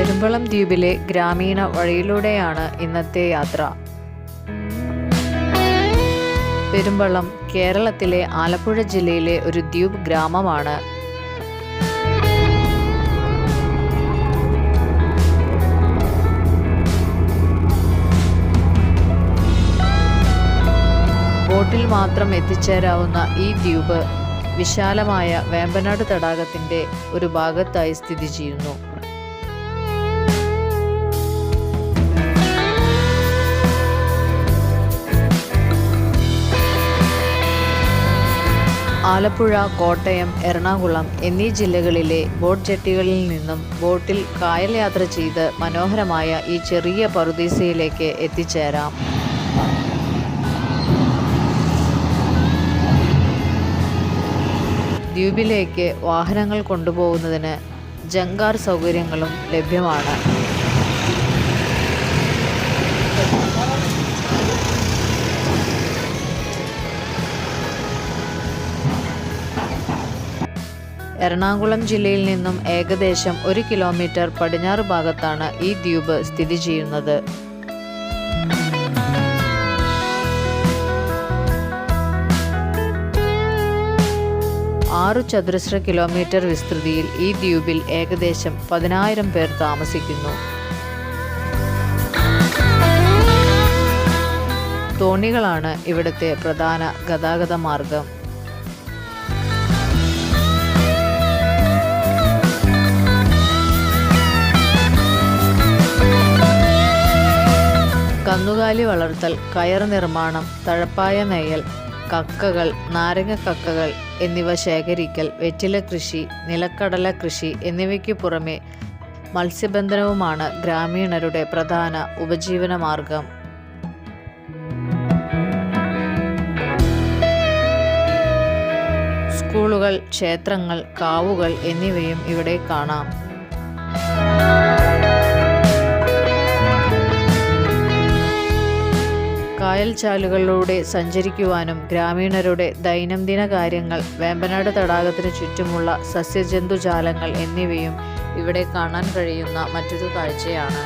പെരുമ്പളം ദ്വീപിലെ ഗ്രാമീണ വഴിയിലൂടെയാണ് ഇന്നത്തെ യാത്ര. പെരുമ്പളം കേരളത്തിലെ ആലപ്പുഴ ജില്ലയിലെ ഒരു ദ്വീപ് ഗ്രാമമാണ്. ബോട്ടിൽ മാത്രം എത്തിച്ചേരാവുന്ന ഈ ദ്വീപ് വിശാലമായ വേമ്പനാട് തടാകത്തിന്റെ ഒരു ഭാഗത്തായി സ്ഥിതി ചെയ്യുന്നു. ആലപ്പുഴ, കോട്ടയം, എറണാകുളം എന്നീ ജില്ലകളിലെ ബോട്ട് ജെട്ടികളിൽ നിന്നും ബോട്ടിൽ കായൽ യാത്ര ചെയ്ത് മനോഹരമായ ഈ ചെറിയ പറുദീസയിലേക്ക് എത്തിച്ചേരാം. ദ്വീപിലേക്ക് വാഹനങ്ങൾ കൊണ്ടുപോകുന്നതിന് ജങ്കാർ സൗകര്യങ്ങളും ലഭ്യമാണ്. എറണാകുളം ജില്ലയിൽ നിന്നും ഏകദേശം 1 കിലോമീറ്റർ പടിഞ്ഞാറ് ഭാഗത്താണ് ഈ ദ്വീപ് സ്ഥിതി ചെയ്യുന്നത്. ആറ് ചതുരശ്ര കിലോമീറ്റർ വിസ്തൃതിയിൽ ഈ ദ്വീപിൽ ഏകദേശം 10,000 പേർ താമസിക്കുന്നു. തോണികളാണ് ഇവിടുത്തെ പ്രധാന ഗതാഗത മാർഗം. കന്നുകാലി വളർത്തൽ, കയർ നിർമ്മാണം, തഴപ്പായ നെയ്യൽ, കക്കകൾ, നാരങ്ങ കക്കകൾ എന്നിവ ശേഖരിക്കൽ, വെറ്റില കൃഷി, നിലക്കടല കൃഷി എന്നിവയ്ക്ക് പുറമെ മത്സ്യബന്ധനവുമാണ് ഗ്രാമീണരുടെ പ്രധാന ഉപജീവന മാർഗം. സ്കൂളുകൾ, ക്ഷേത്രങ്ങൾ, കാവുകൾ എന്നിവയും ഇവിടെ കാണാം. കായൽ ചാലുകളിലൂടെ സഞ്ചരിക്കുവാനും ഗ്രാമീണരുടെ ദൈനംദിന കാര്യങ്ങൾ, വേമ്പനാട് തടാകത്തിന് ചുറ്റുമുള്ള സസ്യജന്തുജാലങ്ങൾ എന്നിവയും ഇവിടെ കാണാൻ കഴിയുന്ന മറ്റൊരു കാഴ്ചയാണ്.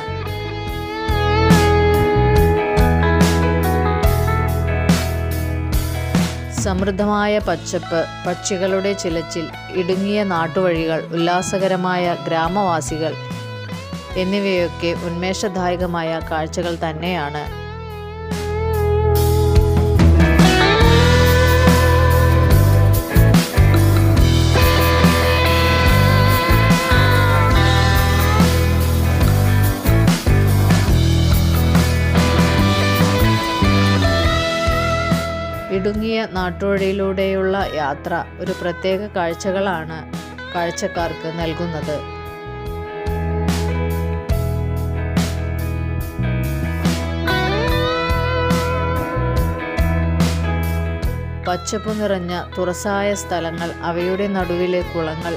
സമൃദ്ധമായ പച്ചപ്പ്, പക്ഷികളുടെ ചിലച്ചിൽ, ഇടുങ്ങിയ നാട്ടുവഴികൾ, ഉല്ലാസകരമായ ഗ്രാമവാസികൾ എന്നിവയൊക്കെ ഉന്മേഷദായകമായ കാഴ്ചകൾ തന്നെയാണ്. ഇടുങ്ങിയ നാട്ടുവഴിയിലൂടെയുള്ള യാത്ര ഒരു പ്രത്യേക കാഴ്ചകളാണ് കാഴ്ചക്കാർക്ക് നൽകുന്നത്. പച്ചപ്പു നിറഞ്ഞ തുറസായ സ്ഥലങ്ങൾ, അവയുടെ നടുവിലെ കുളങ്ങൾ,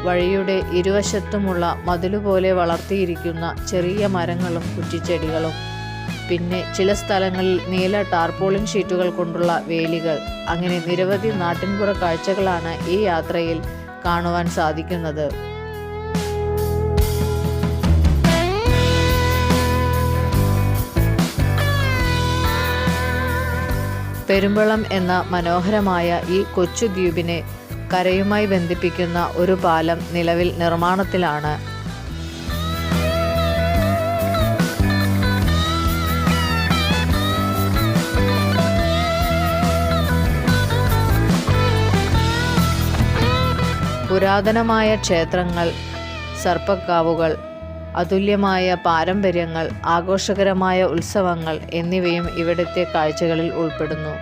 വഴിയുടെ ഇരുവശത്തുമുള്ള മതിലുപോലെ വളർത്തിയിരിക്കുന്ന ചെറിയ മരങ്ങളും കുറ്റിച്ചെടികളും, പിന്നെ ചില സ്ഥലങ്ങളിൽ നീല ടാർപോളിൻ ഷീറ്റുകൾ കൊണ്ടുള്ള വേലികൾ, അങ്ങനെ നിരവധി നാട്ടിൻപുറ കാഴ്ചകളാണ് ഈ യാത്രയിൽ കാണുവാൻ സാധിക്കുന്നത്. പെരുമ്പളം എന്ന മനോഹരമായ ഈ കൊച്ചു ദ്വീപിനെ കരയുമായി ബന്ധിപ്പിക്കുന്ന ഒരു പാലം നിലവിൽ നിർമ്മാണത്തിലാണ്. പുരാതനമായ ക്ഷേത്രങ്ങൾ, സർപ്പക്കാവുകൾ, അതുല്യമായ പാരമ്പര്യങ്ങൾ, ആഘോഷകരമായ ഉത്സവങ്ങൾ എന്നിവയും ഇവിടുത്തെ കാഴ്ചകളിൽ ഉൾപ്പെടുന്നു.